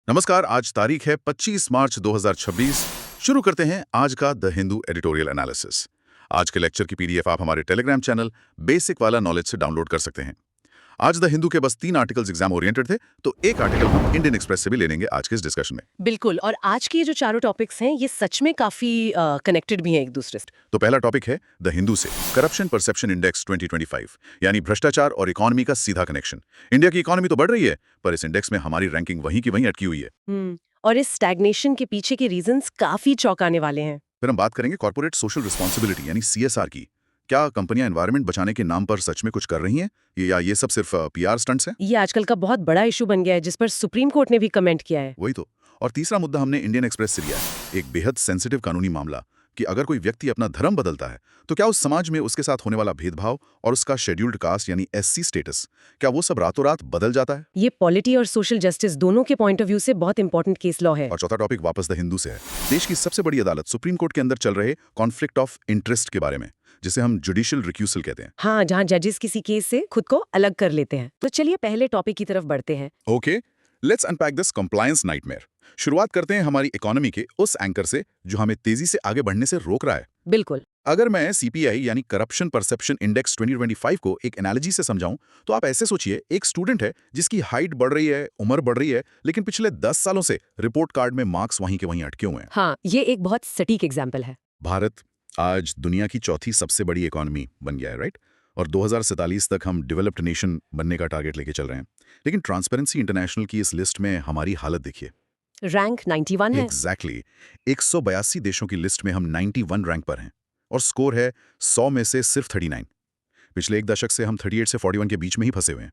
नमस्कार। आज तारीख है 25 मार्च 2026। शुरू करते हैं आज का द हिंदू एडिटोरियल एनालिसिस। आज के लेक्चर की पीडीएफ आप हमारे टेलीग्राम चैनल बेसिक वाला नॉलेज से डाउनलोड कर सकते हैं। आज द हिंदू के बस 3 आर्टिकल्स एग्जाम ओरिएंटेड थे, तो एक आर्टिकल हम इंडियन एक्सप्रेस से भी ले लेंगे आज के इस डिस्कशन में। बिल्कुल। और आज के ये जो चारों टॉपिक्स हैं ये सच में काफी कनेक्टेड भी हैं एक दूसरे से। तो पहला टॉपिक है द हिंदू से करप्शन परसेप्शन इंडेक्स 2025, यानी भ्रष्टाचार और इकोनॉमी का सीधा कनेक्शन। इंडिया की इकोनॉमी तो बढ़ रही है, पर इस इंडेक्स में हमारी रैंकिंग वहीं की वहीं अटकी हुई है। और इस स्टैग्नेशन के पीछे के रीजंस काफी चौंकाने वाले हैं। फिर हम बात करेंगे कॉर्पोरेट सोशल रिस्पॉन्सिबिलिटी यानी सीएसआर की। क्या कंपनियां एनवायरनमेंट बचाने के नाम पर सच में कुछ कर रही हैं, या ये सब सिर्फ पीआर स्टंट्स हैं? ये आजकल का बहुत बड़ा इशू बन गया है जिस पर सुप्रीम कोर्ट ने भी कमेंट किया है। वही तो। और तीसरा मुद्दा हमने इंडियन एक्सप्रेस से लिया है, एक बेहद सेंसिटिव कानूनी मामला कि अगर कोई व्यक्ति अपना धर्म बदलता है तो क्या उस समाज में उसके साथ होने वाला भेदभाव और उसका शेड्यूल्ड कास्ट यानी एससी स्टेटस, क्या वो सब रातों रात बदल जाता है? ये पॉलिटी और सोशल जस्टिस दोनों के पॉइंट ऑफ व्यू से बहुत इंपॉर्टेंट केस लॉ है। और चौथा टॉपिक वापस द हिंदू से है। देश की सबसे बड़ी अदालत सुप्रीम कोर्ट के अंदर चल रहे कॉन्फ्लिक्ट ऑफ इंटरेस्ट के बारे में, जिसे हम जुडिशियल रिक्यूसल कहते हैं। हाँ, जहाँ जजेस किसी केस से खुद को अलग कर लेते हैं। तो चलिए पहले टॉपिक की तरफ बढ़ते हैं। Okay, let's unpack this compliance nightmare. शुरुआत करते हैं हमारी इकोनॉमी के उस एंकर से जो हमें तेजी से आगे बढ़ने से रोक रहा है। बिल्कुल। अगर मैं सीपीआई यानी करप्शन परसेप्शन इंडेक्स 2025 को एक एनालॉजी से समझाऊं, तो आप ऐसे सोचिए, एक स्टूडेंट है जिसकी हाइट बढ़ रही है, उम्र बढ़ रही है, लेकिन पिछले 10 सालों से रिपोर्ट कार्ड में मार्क्स वहीं के वहीं अटके हुए हैं। हाँ, ये एक बहुत सटीक एग्जाम्पल है। भारत आज दुनिया की चौथी सबसे बड़ी इकोनॉमी बन गया है, राइट? और 2047 तक हम डेवलप्ड नेशन बनने का टारगेट लेके चल रहे हैं। लेकिन ट्रांसपेरेंसी इंटरनेशनल की इस लिस्ट में हमारी हालत देखिए। रैंक 91 है। एग्जैक्टली 182 देशों की लिस्ट में हम 91 रैंक पर हैं, और स्कोर है 100 में से सिर्फ 39। पिछले एक दशक से हम 38 से 41 के बीच में ही फंसे हुए हैं।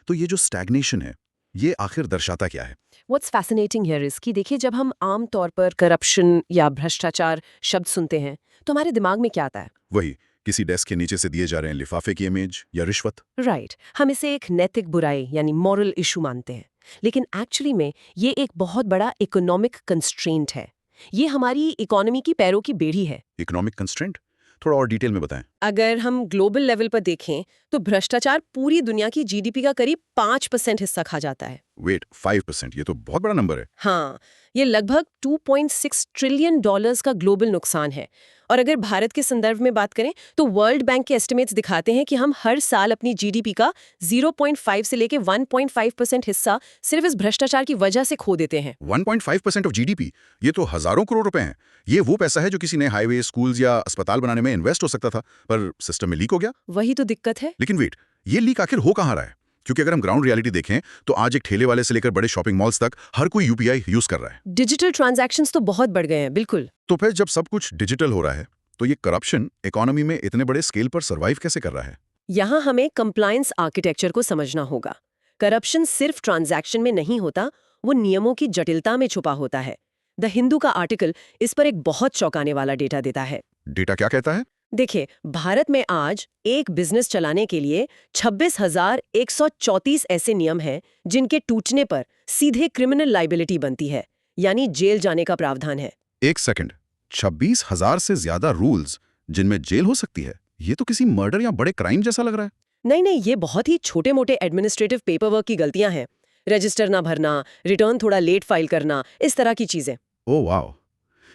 तो ये जो स्टैग्नेशन है, ये आखिर दर्शाता क्या है? What's fascinating here is कि देखिए, जब हम आम तौर पर करप्शन या भ्रष्टाचार शब्द सुनते हैं तो हमारे दिमाग में क्या आता है? वही, किसी डेस्क के नीचे से दिए जा रहे हैं लिफाफे की इमेज या रिश्वत। राइट। हम इसे एक नैतिक बुराई यानी मॉरल इशू मानते हैं, लेकिन एक्चुअली में ये एक बहुत बड़ा इकोनॉमिक कंस्ट्रेंट है। ये हमारी इकोनॉमी की पैरों की बेड़ी है। Economic constraint? थोड़ा और डिटेल में बताएं। अगर हम ग्लोबल लेवल पर देखें तो भ्रष्टाचार पूरी दुनिया की जीडीपी का करीब 5% हिस्सा खा जाता है। वेट, 5%? ये तो बहुत बड़ा नंबर है। हाँ, ये लगभग $2.6 ट्रिलियन का ग्लोबल नुकसान है। और अगर भारत के संदर्भ में बात करें तो वर्ल्ड बैंक के एस्टिमेट्स दिखाते हैं कि हम हर साल अपनी जीडीपी का 0.5 से लेके 1.5% हिस्सा सिर्फ इस भ्रष्टाचार की वजह से खो देते हैं। 1.5% ऑफ जीडीपी? ये तो हजारों करोड़ रुपए हैं। ये वो पैसा है जो किसी ने हाईवे, स्कूल्स या अस्पताल बनाने में इन्वेस्ट हो सकता था, पर सिस्टम में लीक हो गया। वही तो दिक्कत है। लेकिन वेट, ये लीक आखिर हो कहाँ रहा है? क्योंकि अगर हम ग्राउंड रियलिटी देखें तो आज एक ठेले वाले से लेकर बड़े शॉपिंग मॉल्स तक हर कोई यूपीआई यूज कर रहा है। डिजिटल ट्रांजैक्शंस तो बहुत बढ़ गए हैं। बिल्कुल। तो फिर जब सब कुछ डिजिटल हो रहा है, तो ये करप्शन इकोनॉमी में इतने बड़े स्केल पर सर्वाइव कैसे कर रहा है? यहाँ हमें कंप्लायंस आर्किटेक्चर को समझना होगा। करप्शन सिर्फ ट्रांजैक्शन में नहीं होता, वो नियमों की जटिलता में छुपा होता है। द हिंदू का आर्टिकल इस पर एक बहुत चौंकाने वाला डेटा देता है। डेटा क्या कहता है? देखिए, भारत में आज एक बिजनेस चलाने के लिए 26,134 ऐसे नियम हैं जिनके टूटने पर सीधे क्रिमिनल लाइबिलिटी बनती है, यानी जेल जाने का प्रावधान है। एक सेकंड, 26,000 से ज्यादा रूल्स जिनमें जेल हो सकती है? ये तो किसी मर्डर या बड़े क्राइम जैसा लग रहा है। नहीं नहीं, ये बहुत ही छोटे मोटे एडमिनिस्ट्रेटिव पेपरवर्क की गलतियां हैं। रजिस्टर ना भरना, रिटर्न थोड़ा लेट फाइल करना, इस तरह की चीजें। ओह वाह,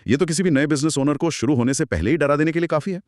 ये तो किसी भी नए बिजनेस ओनर को शुरू होने से पहले ही डरा देने के लिए काफी है।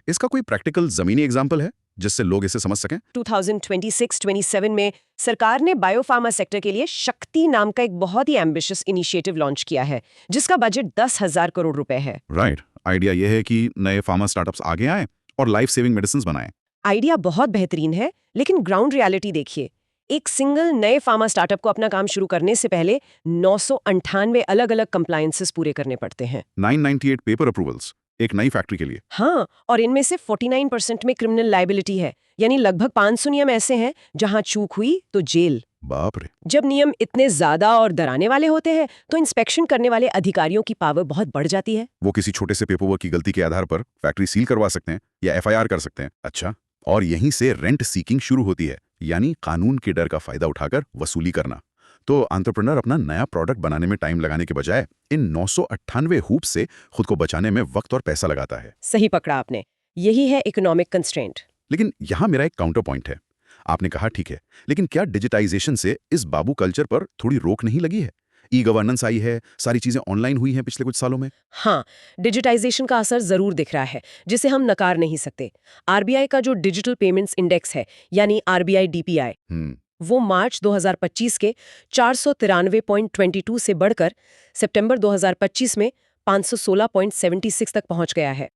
इसका कोई प्रैक्टिकल जमीनी एग्जाम्पल है जिससे लोग इसे समझ सकें? 2026-27 में सरकार ने बायोफार्मा सेक्टर के लिए शक्ति नाम का एक बहुत ही एम्बिशियस इनिशिएटिव लॉन्च किया है, जिसका बजट 10,000 करोड़ रुपए है। राइट। आइडिया यह है कि नए फार्मा स्टार्टअप्स आगे आएं और लाइफ सेविंग मेडिसिन बनाएं। आइडिया बहुत बेहतरीन है, लेकिन ग्राउंड रियलिटी देखिए। एक सिंगल नए फार्मा स्टार्टअप को अपना काम शुरू करने से पहले 998 अलग-अलग कंप्लायंसेस पूरे करने पड़ते हैं। 998 पेपर अप्रूवल्स एक नई फैक्ट्री के लिए? हाँ, और इनमें से 49% में क्रिमिनल लायबिलिटी है, यानी लगभग 500 नियम ऐसे हैं जहां चूक हुई तो जेल। बाप रे। जब नियम इतने ज्यादा और डराने वाले होते हैं तो इंस्पेक्शन करने वाले अधिकारियों की पावर बहुत बढ़ जाती है। वो किसी छोटे से पेपरवर्क की गलती के आधार पर फैक्ट्री सील करवा सकते हैं या एफआईआर कर सकते हैं। अच्छा, और यहीं से रेंट सीकिंग शुरू होती है, यानी कानून के डर का फायदा उठाकर वसूली करना। तो एंटरप्रेन्योर अपना नया प्रोडक्ट बनाने में टाइम लगाने के बजाय इन 998 हूप से खुद को बचाने में वक्त और पैसा लगाता है। सही पकड़ा आपने, यही है इकोनॉमिक कंस्ट्रेंट। लेकिन यहाँ मेरा एक काउंटर पॉइंट है। आपने कहा ठीक है, लेकिन क्या डिजिटाइजेशन से इस बाबू कल्चर पर थोड़ी रोक नहीं लगी है? ई गवर्नेंस आई है, सारी चीजें ऑनलाइन हुई हैं पिछले कुछ सालों में। हाँ, डिजिटाइजेशन का असर जरूर दिख रहा है, जिसे हम नकार नहीं सकते। आरबीआई का जो डिजिटल पेमेंट्स इंडेक्स है, यानी आरबीआई डीपीआई, वो मार्च 2025 के 493.22 से बढ़कर सितंबर 2025 में 516.76 तक पहुंच गया है।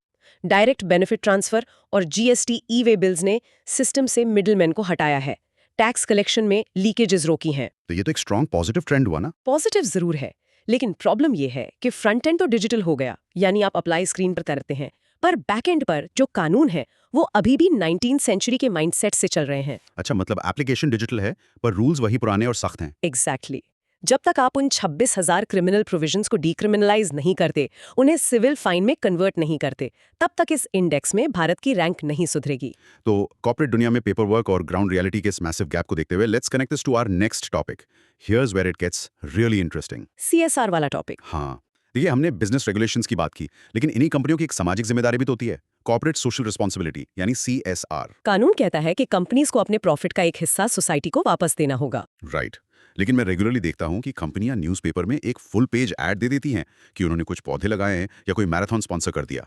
डायरेक्ट बेनिफिट ट्रांसफर और जीएसटी ई वे बिल्स ने सिस्टम से मिडलमैन को हटाया है। टैक्स कलेक्शन में लीकेजेस रोकी हैं। तो ये तो एक स्ट्रॉन्ग पॉजिटिव ट्रेंड हुआ ना। पॉजिटिव जरूर है, लेकिन प्रॉब्लम ये है कि फ्रंट एंड तो डिजिटल हो गया, यानी आप अप्लाई स्क्रीन पर करते हैं, पर बैक एंड पर जो कानून है वो अभी भी 19वीं सेंचुरी के माइंडसेट से चल रहे हैं। अच्छा, मतलब एप्लीकेशन डिजिटल है पर रूल्स वही पुराने और सख्त हैं। एग्जैक्टली। जब तक आप उन 26,000 क्रिमिनल प्रोविजंस को डीक्रिमिनलाइज नहीं करते, उन्हें सिविल फाइन में कन्वर्ट नहीं करते, तब तक इस इंडेक्स में भारत की रैंक नहीं सुधरेगी। तो कॉर्पोरेट दुनिया में पेपर वर्क और ग्राउंड रियलिटी के इस मैसिव गैप को देखते हुए let's connect this to our next topic. Here's where it gets really interesting. CSR वाला टॉपिक। हाँ, देखिए हमने बिजनेस रेगुलेशंस की बात की, लेकिन इन्हीं कंपनियों की एक सामाजिक जिम्मेदारी भी तो होती है, कॉर्पोरेट सोशल रिस्पांसिबिलिटी यानी सीएसआर। कानून कहता है कि कंपनीज को अपने प्रॉफिट का एक हिस्सा सोसाइटी को वापस देना होगा। राइट, लेकिन मैं रेगुलरली देखता हूं कि कंपनियां न्यूज़पेपर में एक फुल पेज ऐड दे देती हैं कि उन्होंने कुछ पौधे लगाए हैं या कोई मैराथन स्पॉन्सर कर दिया।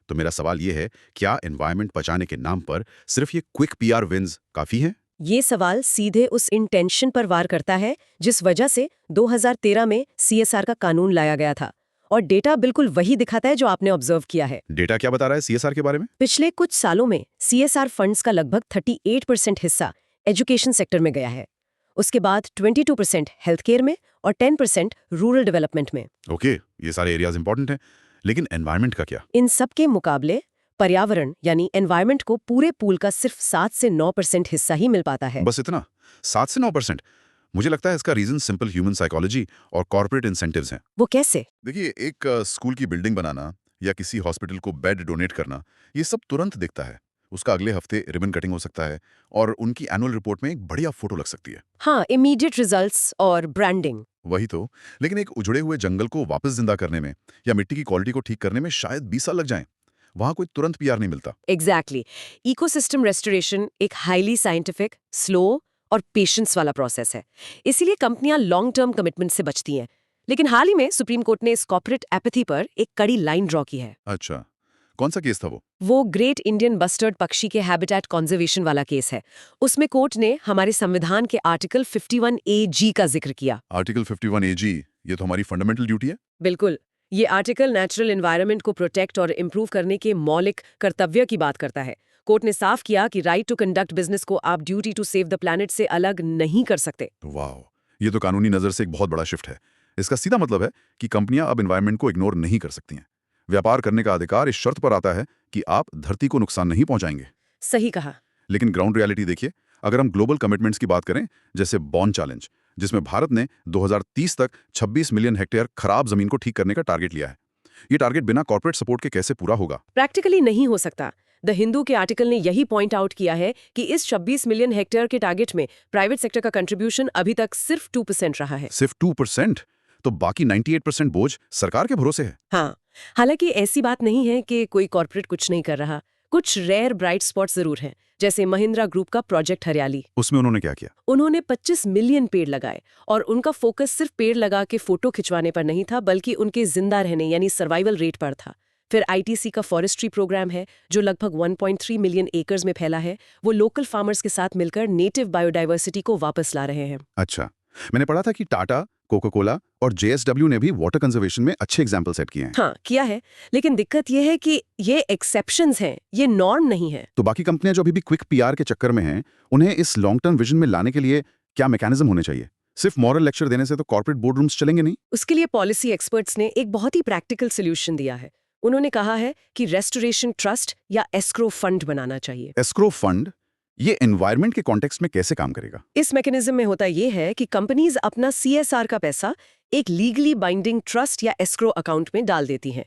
तो मेरा सवाल ये है, क्या एनवायरनमेंट बचाने के नाम पर सिर्फ ये क्विक पीआर विंस काफी हैं? ये सवाल सीधे उस इंटेंशन पर वार करता है जिस वजह से 2013 में सीएसआर का कानून लाया गया था, और डेटा बिल्कुल वही दिखाता है जो आपने ऑब्जर्व किया है। डेटा क्या बता रहा है सीएसआर के बारे में? पिछले कुछ सालों में सीएसआर फंड्स का लगभग 38% हिस्सा एजुकेशन सेक्टर में गया है। उसके बाद 22% हेल्थ केयर में और 10% रूरल डेवलपमेंट में। ओके, ये सारे एरियाज इंपॉर्टेंट हैं, लेकिन एनवायरनमेंट का क्या? इन सब के मुकाबले पर्यावरण यानी एनवायरनमेंट को पूरे पूल का सिर्फ 7 से 9% हिस्सा ही मिल पाता है। बस इतना? 7 से 9%? मुझे लगता है इसका रीजन सिंपल ह्यूमन साइकोलॉजी और कॉर्पोरेट इंसेंटिव्स हैं। वो कैसे? देखिए, एक स्कूल की बिल्डिंग बनाना या किसी हॉस्पिटल को बेड डोनेट करना, ये सब तुरंत दिखता है। उसका अगले हफ्ते रिबन कटिंग हो सकता है और उनकी एनुअल रिपोर्ट में एक बढ़िया फोटो लग सकती है। हाँ, इमीडिएट रिजल्ट्स और ब्रांडिंग। वही तो, लेकिन एक उजड़े हुए जंगल को वापस जिंदा करने में या मिट्टी की क्वालिटी को ठीक करने में शायद 20 साल लग जाएं। वहां कोई तुरंत पीआर नहीं मिलता। एग्जैक्टली। इकोसिस्टम रेस्टोरेशन एक हाईली साइंटिफिक, स्लो और पेशेंस वाला प्रोसेस है। इसीलिए कंपनियां लॉन्ग टर्म कमिटमेंट से बचती हैं। लेकिन हाल ही में सुप्रीम कोर्ट ने इस कॉर्पोरेट एपैथी पर एक कड़ी लाइन ड्रॉ की है। अच्छा, कौन सा केस था वो? वो ग्रेट इंडियन बस्टर्ड पक्षी के हैबिटेट कंजर्वेशन वाला केस है। उसमें कोर्ट ने हमारे संविधान के आर्टिकल 51AG का जिक्र किया। आर्टिकल 51AG, ये तो हमारी फंडामेंटल ड्यूटी है। बिल्कुल, ये आर्टिकल नेचुरल एनवायरनमेंट को प्रोटेक्ट और इम्प्रूव करने के मौलिक कर्तव्य की बात करता है। कोर्ट ने साफ किया कि राइट टू कंडक्ट बिजनेस को आप duty to save the planet से अलग नहीं कर सकते। वाह, ये तो कानूनी नजर से एक बहुत बड़ा शिफ्ट है। इसका सीधा मतलब है कि कंपनियां अब एनवायरनमेंट को इग्नोर नहीं कर सकती हैं। व्यापार करने का अधिकार इस शर्त पर आता है कि आप धरती को नुकसान नहीं पहुंचाएंगे। सही कहा। लेकिन ग्राउंड रियलिटी देखिए, अगर हम ग्लोबल कमिटमेंट्स की बात करें, जैसे बॉन चैलेंज, जिसमें भारत ने 2030 तक 26 मिलियन हेक्टेयर खराब जमीन को ठीक करने का टारगेट लिया है। ये टारगेट बिना कॉर्पोरेट सपोर्ट के कैसे पूरा होगा? प्रैक्टिकली नहीं हो सकता। द हिंदू के आर्टिकल ने यही पॉइंट आउट किया है कि इस 26 मिलियन हेक्टेयर के टारगेट में प्राइवेट सेक्टर का कंट्रीब्यूशन अभी तक सिर्फ 2% रहा है। सिर्फ 2%? तो बाकी 98% बोझ सरकार के भरोसे है। हाँ, हालांकि ऐसी बात नहीं है कि कोई कॉर्पोरेट कुछ नहीं कर रहा। कुछ रेयर ब्राइट स्पॉट्स जरूर हैं, जैसे महिंद्रा ग्रुप का प्रोजेक्ट हरियाली। उसमें उन्होंने क्या किया? उन्होंने 25 मिलियन पेड़ लगाए, और उनका फोकस सिर्फ पेड़ लगा के फोटो खिंचवाने पर नहीं था, बल्कि उनके जिंदा रहने यानी सर्वाइवल रेट पर था। फिर आईटीसी का फॉरेस्ट्री प्रोग्राम है, जो लगभग 1.3 मिलियन एकर्स में फैला है। वो लोकल फार्मर्स के साथ मिलकर नेटिव बायोडाइवर्सिटी को वापस ला रहे हैं। अच्छा, मैंने पढ़ा था कि टाटा, कोका कोला और जेएसडब्ल्यू ने भी वाटर कंजर्वेशन में अच्छे एग्जाम्पल सेट किए हैं। हाँ, किया है, लेकिन दिक्कत यह है कि ये एक्सेप्शंस हैं, ये नॉर्म नहीं है। तो बाकी कंपनियां जो अभी भी क्विक पीआर के चक्कर में हैं, उन्हें इस लॉन्ग टर्म विजन में लाने के लिए क्या मैकेनिज्म होने चाहिए? सिर्फ मॉरल लेक्चर देने से तो कॉर्पोरेट बोर्डरूम्स चलेंगे नहीं। उसके लिए पॉलिसी एक्सपर्ट्स ने एक बहुत ही प्रैक्टिकल सोल्यूशन दिया है। उन्होंने कहा है कि रेस्टोरेशन ट्रस्ट या एस्क्रो फंड बनाना चाहिए। एस्क्रो फंड, ये एनवायरनमेंट के कॉन्टेक्स्ट में कैसे काम करेगा? इस मैकेनिज्म में होता यह है कि कंपनीज अपना सीएसआर का पैसा एक लीगली बाइंडिंग ट्रस्ट या एस्क्रो अकाउंट में डाल देती हैं।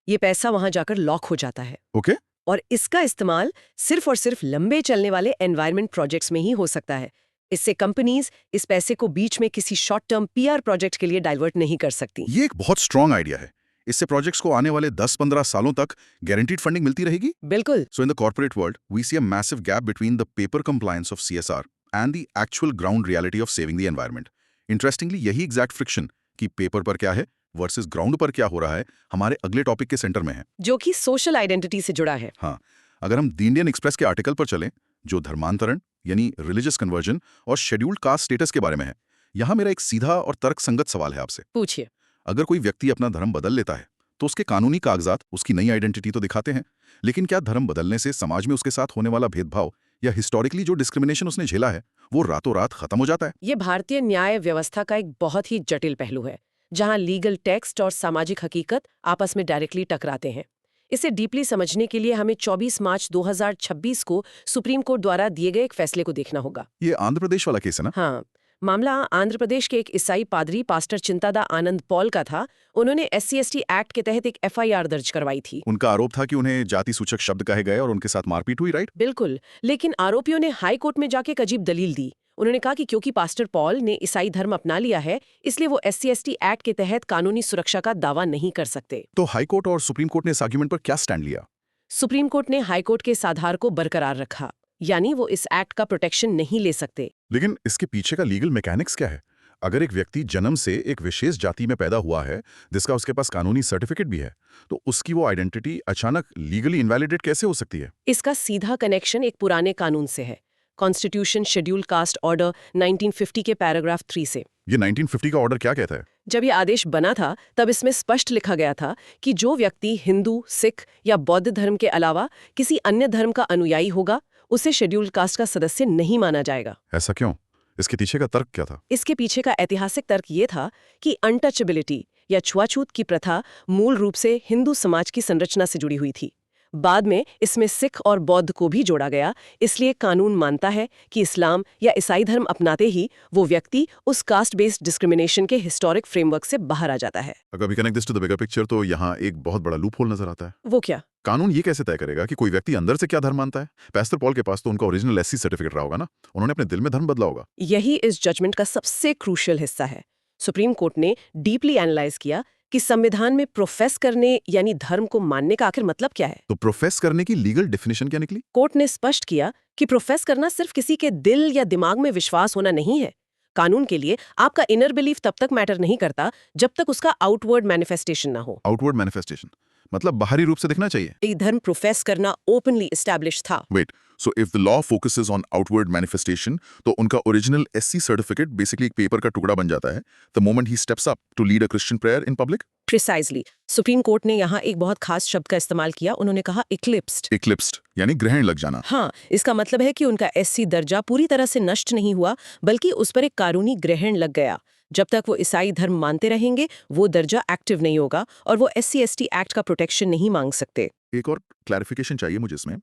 ये पैसा वहां जाकर लॉक हो जाता है। ओके। और इसका इस्तेमाल सिर्फ और सिर्फ लंबे चलने वाले एनवायरनमेंट प्रोजेक्ट्स में ही हो सकता है। इससे कंपनीज इस पैसे को बीच में किसी शॉर्ट टर्म पीआर प्रोजेक्ट के लिए डाइवर्ट नहीं कर सकती। ये एक बहुत स्ट्रॉन्ग आइडिया है। इससे प्रोजेक्ट्स को आने वाले 10-15 सालों तक गारंटीड फंडिंग मिलती रहेगी। बिल्कुल। So in the corporate world, we see a massive gap between the paper compliance of CSR and the actual ground reality of saving the environment. Interestingly, यही exact friction कि पेपर पर क्या है versus ground पर क्या हो रहा है हमारे अगले टॉपिक के सेंटर में है। जो कि सोशल आइडेंटिटी से जुड़ा है। हाँ, अगर हम द इंडियन एक्सप्रेस के आर्टिकल पर चलें जो धर्मांतरण यानी रिलीजियस कन्वर्जन और शेड्यूल्ड कास्ट स्टेटस के बारे में है, यहाँ मेरा एक सीधा और तर्कसंगत सवाल है आपसे। पूछिए। अगर कोई व्यक्ति अपना धर्म बदल लेता है तो उसके कानूनी कागजात उसकी नई आइडेंटिटी तो दिखाते हैं, लेकिन क्या धर्म बदलने से समाज में उसके साथ होने वाला भेदभाव या हिस्टोरिकली जो डिस्क्रिमिनेशन उसने झेला है वो रातों रात खत्म हो जाता है? ये भारतीय न्याय व्यवस्था का एक बहुत ही जटिल पहलू है, जहां लीगल टेक्स्ट और सामाजिक हकीकत आपस में डायरेक्टली टकराते हैं। इसे डीपली समझने के लिए हमें 24 मार्च 2026 को सुप्रीम कोर्ट द्वारा दिए गए एक फैसले को देखना होगा। ये आंध्र प्रदेश वाला केस है ना? हाँ, मामला आंध्र प्रदेश के एक ईसाई पादरी पास्टर चिंतादा आनंद पॉल का था। उन्होंने SC/ST एक्ट के तहत एक FIR दर्ज करवाई थी। उनका आरोप था कि उन्हें जाति सूचक शब्द कहे गए और उनके साथ मारपीट हुई, राइट? बिल्कुल, लेकिन आरोपियों ने हाई कोर्ट में जाके एक अजीब दलील दी। उन्होंने कहा कि क्योंकि पास्टर पॉल ने ईसाई धर्म अपना लिया है, इसलिए वो SC/ST एक्ट के तहत कानूनी सुरक्षा का दावा नहीं कर सकते। तो हाई कोर्ट और सुप्रीम कोर्ट ने इस आर्ग्यूमेंट पर क्या स्टैंड लिया? सुप्रीम कोर्ट ने हाई कोर्ट के इस आधार को बरकरार रखा, यानी वो इस एक्ट का प्रोटेक्शन नहीं ले सकते। लेकिन इसके पीछे का लीगल मैकेनिक्स क्या है? अगर एक व्यक्ति जन्म से एक विशेष जाति में पैदा हुआ है जिसका उसके पास कानूनी सर्टिफिकेट भी है, तो उसकी वो आइडेंटिटी अचानक लीगली इनवैलिडेट कैसे हो सकती है? इसका सीधा कनेक्शन एक पुराने कानून से है, कॉन्स्टिट्यूशन शेड्यूल कास्ट ऑर्डर 1950 के पैराग्राफ 3 से। ये 1950 का ऑर्डर क्या कहता है? जब ये आदेश बना था तब इसमें स्पष्ट लिखा गया था कि जो व्यक्ति हिंदू, सिख या बौद्ध धर्म के अलावा किसी अन्य धर्म का अनुयायी होगा, उसे शेड्यूल्ड कास्ट का सदस्य नहीं माना जाएगा। ऐसा क्यों? इसके पीछे का तर्क क्या था? इसके पीछे का ऐतिहासिक तर्क ये था कि अनटचेबिलिटी या छुआछूत की प्रथा मूल रूप से हिंदू समाज की संरचना से जुड़ी हुई थी। बाद में इसमें सिख और बौद्ध को भी जोड़ा गया, इसलिए कानून मानता है कि इस्लाम या ईसाई धर्म अपनाते ही वो व्यक्ति उस कास्ट बेस्ड डिस्क्रिमिनेशन के हिस्टोरिक फ्रेमवर्क से बाहर आ जाता है। अगर we connect this to the bigger picture तो यहाँ एक बहुत बड़ा लूप होल नजर आता है। वो क्या? कानून ये कैसे तय करेगा कि कोई व्यक्ति अंदर से क्या धर्म मानता है? पास्टर पॉल के पास तो उनका ओरिजिनल SC सर्टिफिकेट रहा होगा ना, उन्होंने अपने दिल में धर्म बदला होगा। यही इस जजमेंट का सबसे क्रूशियल हिस्सा है। सुप्रीम कोर्ट ने डीपली एनालाइज किया कि संविधान में प्रोफेस करने यानी धर्म को मानने का आखिर मतलब क्या है। तो प्रोफेस करने की लीगल डेफिनेशन क्या निकली? कोर्ट ने स्पष्ट किया कि प्रोफेस करना सिर्फ किसी के दिल या दिमाग में विश्वास होना नहीं है। कानून के लिए आपका इनर बिलीफ तब तक मैटर नहीं करता जब तक उसका आउटवर्ड मैनिफेस्टेशन ना हो। आउटवर्ड मैनिफेस्टेशन मतलब बाहरी रूप से दिखना चाहिए। ये धर्म प्रोफेस करना ओपनली एस्टैब्लिश था। Wait, so if the law focuses on outward manifestation तो उनका ओरिजिनल SC सर्टिफिकेट बेसिकली एक पेपर का टुकड़ा बन जाता है the moment he steps up to lead a Christian prayer in public. Precisely, Supreme Court ने यहाँ एक बहुत खास शब्द का इस्तेमाल किया। उन्होंने कहा इक्लिप्स्ड। इक्लिप्स्ड यानी ग्रहण लग जाना। हाँ, इसका मतलब है कि उनका SC दर्जा पूरी तरह से नष्ट नहीं हुआ, बल्कि उस पर एक कानूनी ग्रहण लग गया। जब तक वो ईसाई धर्म मानते रहेंगे, वो दर्जा एक्टिव नहीं होगा और वो SC/ST एक्ट का प्रोटेक्शन नहीं मांग सकते। एक और क्लैरिफिकेशन चाहिए मुझे इसमें,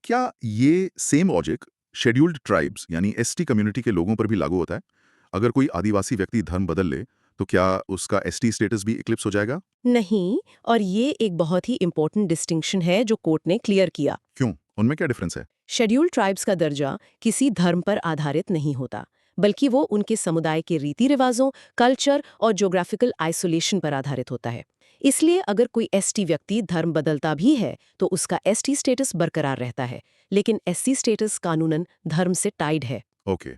क्या ये सेम लॉजिक शेड्यूल्ड ट्राइब्स यानी ST कम्युनिटी के लोगों पर भी लागू होता है? अगर कोई आदिवासी व्यक्ति धर्म बदल ले तो क्या उसका ST स्टेटस भी इक्लिप्स हो जाएगा? नहीं, और ये एक बहुत ही इंपॉर्टेंट डिस्टिंक्शन है जो कोर्ट ने क्लियर किया। क्यों? उनमें क्या डिफरेंस है? शेड्यूल्ड ट्राइब्स का दर्जा किसी धर्म पर आधारित नहीं होता, बल्कि वो उनके समुदाय के रीति रिवाजों, कल्चर और ज्योग्राफिकल आइसोलेशन पर आधारित होता है। इसलिए अगर कोई ST व्यक्ति धर्म बदलता भी है तो उसका ST स्टेटस बरकरार रहता है, लेकिन SC स्टेटस कानूनन धर्म से टाइड है। ओके,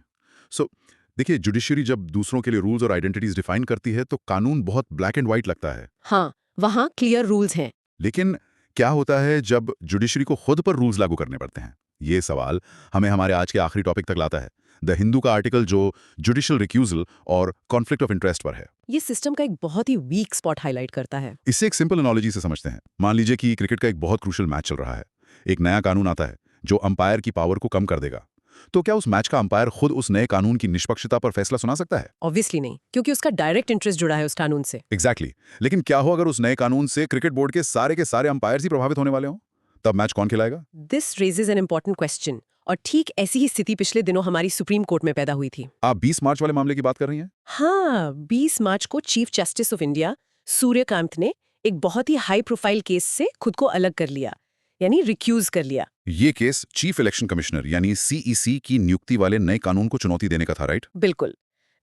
सो देखिए, जुडिशरी जब दूसरों के लिए रूल्स और आइडेंटिटीज डिफाइन करती है तो कानून बहुत ब्लैक एंड व्हाइट लगता है। हाँ, वहाँ क्लियर रूल्स हैं। लेकिन क्या होता है जब जुडिशरी को खुद पर रूल्स लागू करने पड़ते हैं? ये सवाल हमें हमारे आज के आखिरी टॉपिक तक लाता है, द हिंदू का आर्टिकल जो जुडिशियल रिक्यूजल और कॉन्फ्लिक्ट ऑफ इंटरेस्ट पर है। ये सिस्टम का एक बहुत ही वीक स्पॉट हाईलाइट करता है। इससे एक सिंपल एनालॉजी से समझते हैं। मान लीजिए कि क्रिकेट का एक बहुत क्रूशियल मैच चल रहा है, एक नया कानून आता है जो अंपायर की पावर को कम कर देगा, तो क्या उस मैच का अंपायर खुद उस नए कानून की निष्पक्षता पर फैसला सुना सकता है? ऑब्वियसली नहीं, क्योंकि उसका डायरेक्ट इंटरेस्ट जुड़ा है उस कानून से। एग्जैक्टली। लेकिन क्या हो अगर उस नए कानून से क्रिकेट बोर्ड के सारे अंपायर्स ही प्रभावित होने वाले हों? तब मैच कौन खिलाएगा? This raises an important question, और ठीक ऐसी ही स्थिति पिछले दिनों हमारी सुप्रीम कोर्ट में पैदा हुई थी। आप 20 मार्च वाले मामले की बात कर रही हैं? हाँ, 20 मार्च को chief justice of India Suryakant ने एक बहुत ही हाई प्रोफाइल केस से खुद को अलग कर लिया, यानी रिक्यूज कर लिया। ये केस चीफ इलेक्शन कमिश्नर यानी CEC की नियुक्ति वाले नए कानून को चुनौती देने का था, राइट? बिल्कुल।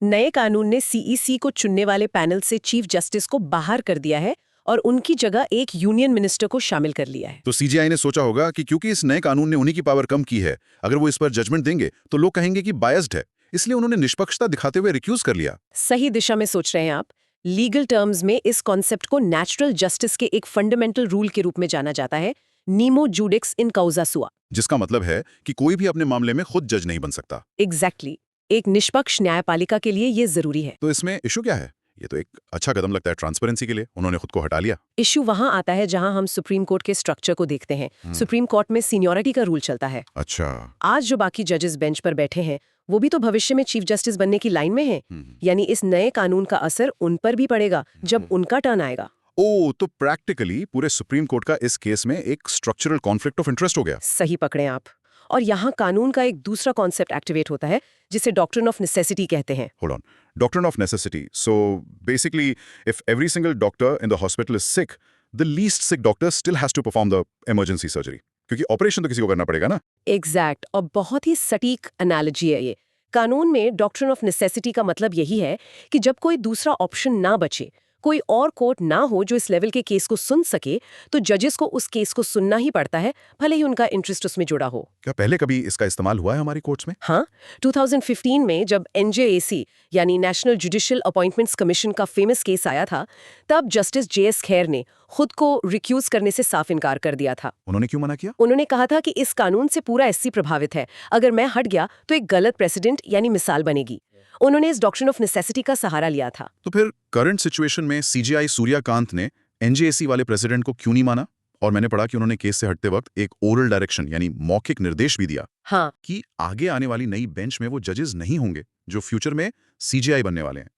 नए कानून ने CEC को चुनने वाले पैनल से चीफ जस्टिस को बाहर कर दिया है और उनकी जगह एक यूनियन मिनिस्टर को शामिल कर लिया है। तो CJI ने सोचा होगा कि क्योंकि इस नए कानून ने उन्हीं की पावर कम की है, अगर वो इस पर जजमेंट देंगे तो लोग कहेंगे कि बायस्ड है, इसलिए उन्होंने निष्पक्षता दिखाते हुए रिक्यूज कर लिया। सही दिशा में सोच रहे हैं आप, लीगल टर्म्स में इस कॉन्सेप्ट को नेचुरल जस्टिस के एक फंडामेंटल रूल के रूप में जाना जाता है, नीमो जुडिक्स इन काउजा सुआ। जिसका मतलब है कि कोई भी अपने मामले में खुद जज नहीं बन सकता। एग्जैक्टली एक निष्पक्ष न्यायपालिका के लिए ये जरूरी है। तो इसमें इशू क्या है? ये तो एक अच्छा कदम लगता है ट्रांसपेरेंसी के लिए। उन्होंने खुद को हटा लिया। इश्यू वहां आता है जहां हम सुप्रीम कोर्ट के स्ट्रक्चर को देखते हैं। सुप्रीम कोर्ट में सीनियरिटी का रूल चलता है। अच्छा। आज जो बाकी जजेस बेंच पर बैठे हैं वो भी तो भविष्य में चीफ जस्टिस बनने की लाइन में हैं। यानी इस नए कानून का असर उन पर भी पड़ेगा जब उनका टर्न आएगा। ओ, तो प्रैक्टिकली पूरे सुप्रीम कोर्ट का इस केस में एक स्ट्रक्चरल कॉन्फ्लिक्ट ऑफ इंटरेस्ट हो गया। सही पकड़े आप। और यहाँ कानून का एक दूसरा कॉन्सेप्ट एक्टिवेट होता है जिसे डॉक्ट्रिन ऑफ नेसेसिटी कहते हैं। Hold on. Doctrine of necessity. So basically, if every single doctor in the hospital is sick, the least sick doctor still has to perform the emergency surgery. क्योंकि operation तो किसी को करना पड़ेगा ना। Exact और बहुत ही सटीक एनालॉजी है ये। कानून में डॉक्ट्रिन ऑफ नेसेसिटी का मतलब यही है कि जब कोई दूसरा ऑप्शन ना बचे, कोई और कोर्ट ना हो जो इस लेवल के केस को सुन सके, तो जजेस को उस केस को सुनना ही पड़ता है, भले ही उनका इंटरेस्ट उसमें जुड़ा हो। क्या पहले कभी इसका इस्तेमाल हुआ है हमारी कोर्ट्स में? हाँ, 2015 में जब NJAC यानी नेशनल जुडिशियल अपॉइंटमेंट्स कमीशन का फेमस केस आया था, तब जस्टिस JS खैर ने खुद को रिक्यूज करने से साफ इनकार कर दिया था। उन्होंने क्यों मना किया? उन्होंने कहा था कि इस कानून से पूरा SC प्रभावित है, अगर मैं हट गया तो एक गलत प्रेसिडेंट यानी मिसाल बनेगी। उन्होंने इस डॉक्ट्रिन ऑफ नेसेसिटी का सहारा लिया था। तो फिर करंट सिचुएशन में CJI सूर्यकांत ने NJAC वाले प्रेसिडेंट को क्यों नहीं माना? और मैंने पढ़ा कि उन्होंने केस से हटते वक्त एक ओरल डायरेक्शन यानी मौखिक निर्देश भी दिया। हाँ, कि आगे आने वाली नई बेंच में वो जजेस नहीं होंगे जो फ्यूचर में CJI बनने वाले हैं।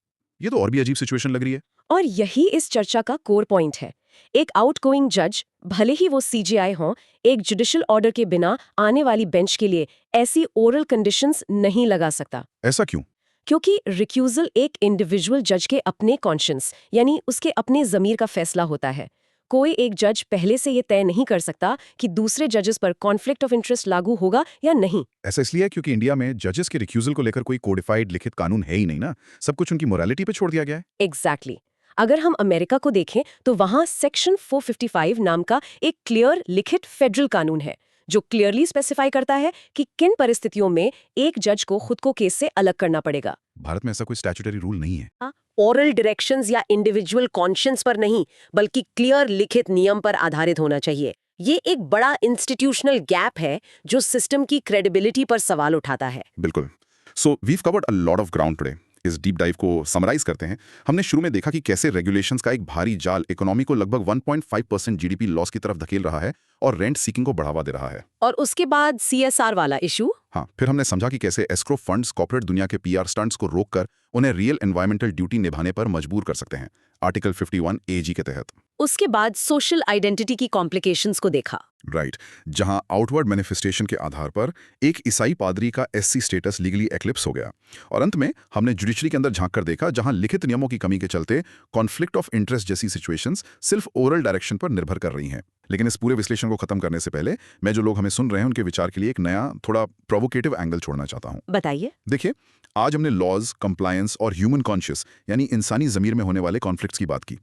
ये तो और भी अजीब सिचुएशन लग रही है। और यही इस चर्चा का कोर पॉइंट है। एक आउटगोइंग जज, भले ही वो CJI हो, एक जुडिशियल ऑर्डर के बिना आने वाली बेंच के लिए ऐसी ओरल कंडीशंस नहीं लगा सकता। ऐसा क्यों? क्योंकि रिक्यूजल एक इंडिविजुअल जज के अपने कॉन्शियंस यानी उसके अपने ज़मीर का फैसला होता है। कोई एक जज पहले से ये तय नहीं कर सकता कि दूसरे जजेस पर कॉन्फ्लिक्ट ऑफ इंटरेस्ट लागू होगा या नहीं। ऐसा इसलिए है क्योंकि इंडिया में जजेस के रिक्यूजल को लेकर कोई कोडिफाइड लिखित कानून है ही नहीं ना। सब कुछ उनकी मोरालिटी पे छोड़ दिया गया है। एग्जैक्टली। अगर हम अमेरिका को देखें तो वहाँ सेक्शन 455 नाम का एक क्लियर लिखित फेडरल कानून है जो क्लियरली स्पेसिफाई करता है कि किन परिस्थितियों में एक जज को खुद को केस से अलग करना पड़ेगा। भारत में ऐसा कोई स्टैट्यूटरी रूल नहीं है। ओरल डायरेक्शंस या इंडिविजुअल कॉन्शियंस पर नहीं, बल्कि क्लियर लिखित नियम पर आधारित होना चाहिए। ये एक बड़ा इंस्टीट्यूशनल गैप है जो सिस्टम की क्रेडिबिलिटी पर सवाल उठाता है। बिल्कुल। So we've covered a lot of ground today. इस डीप डाइव को समराइज करते हैं। हमने शुरू में देखा कि कैसे रेगुलेशंस का एक भारी जाल इकोनॉमी को लगभग 1.5% GDP लॉस की तरफ धकेल रहा है और रेंट सीकिंग को बढ़ावा दे रहा है। और उसके बाद CSR वाला इशू। हाँ, फिर हमने समझा कि कैसे एस्क्रो फंड्स कॉर्पोरेट दुनिया के PR स्टंट्स को रोककर उन्हें रियल एनवायरमेंटल ड्यूटी निभाने पर मजबूर कर सकते हैं, आर्टिकल 51 AG के तहत। उसके बाद सोशल आइडेंटिटी की कॉम्प्लिकेशंस को देखा। राइट, जहां आउटवर्ड मैनिफेस्टेशन के आधार पर एक ईसाई पादरी का SC स्टेटस लीगली एक्लिप्स हो गया। और अंत में हमने जुडिशरी के अंदर झांक कर देखा जहां लिखित नियमों की कमी के चलते कॉन्फ्लिक्ट ऑफ इंटरेस्ट जैसी सिचुएशंस सिर्फ ओरल डायरेक्शन पर निर्भर कर रही हैं। लेकिन इस पूरे विश्लेषण को खत्म करने से पहले मैं जो लोग हमें सुन रहे हैं उनके विचार के लिए एक नया थोड़ा प्रोवोकेटिव एंगल छोड़ना चाहता हूं। बताइए। देखिए, आज हमने लॉज, कंप्लायंस और ह्यूमन कॉन्शियस यानी इंसानी जमीर में होने वाले कॉन्फ्लिक्ट्स की बात की।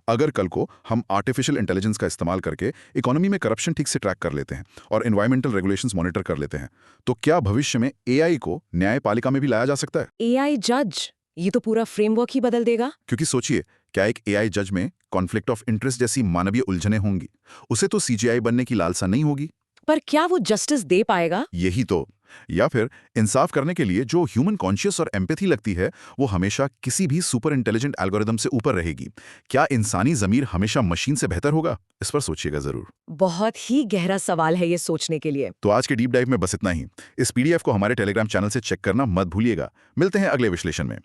अगर कल को हम आर्टिफिशियल इंटेलिजेंस का इस्तेमाल करके इकोनॉमी में करप्शन ठीक से ट्रैक कर लेते हैं और एनवायरमेंटल रेगुलेशंस मॉनिटर कर लेते हैं, तो क्या भविष्य में AI को न्यायपालिका में भी लाया जा सकता है? AI जज, ये तो पूरा फ्रेमवर्क ही बदल देगा। क्योंकि सोचिए, क्या एक AI जज में कॉन्फ्लिक्ट ऑफ इंटरेस्ट जैसी मानवीय उलझनें होंगी? उसे तो CJI बनने की लालसा नहीं होगी। पर क्या वो जस्टिस दे पाएगा? यही तो। या फिर इंसाफ करने के लिए जो ह्यूमन कॉन्शियस और एम्पैथी लगती है वो हमेशा किसी भी सुपर इंटेलिजेंट एल्गोरिदम से ऊपर रहेगी। क्या इंसानी जमीर हमेशा मशीन से बेहतर होगा? इस पर सोचिएगा जरूर। बहुत ही गहरा सवाल है ये सोचने के लिए। तो आज के डीप डाइव में बस इतना ही। इस PDF को हमारे टेलीग्राम चैनल से चेक करना मत भूलिएगा। मिलते हैं अगले विश्लेषण में।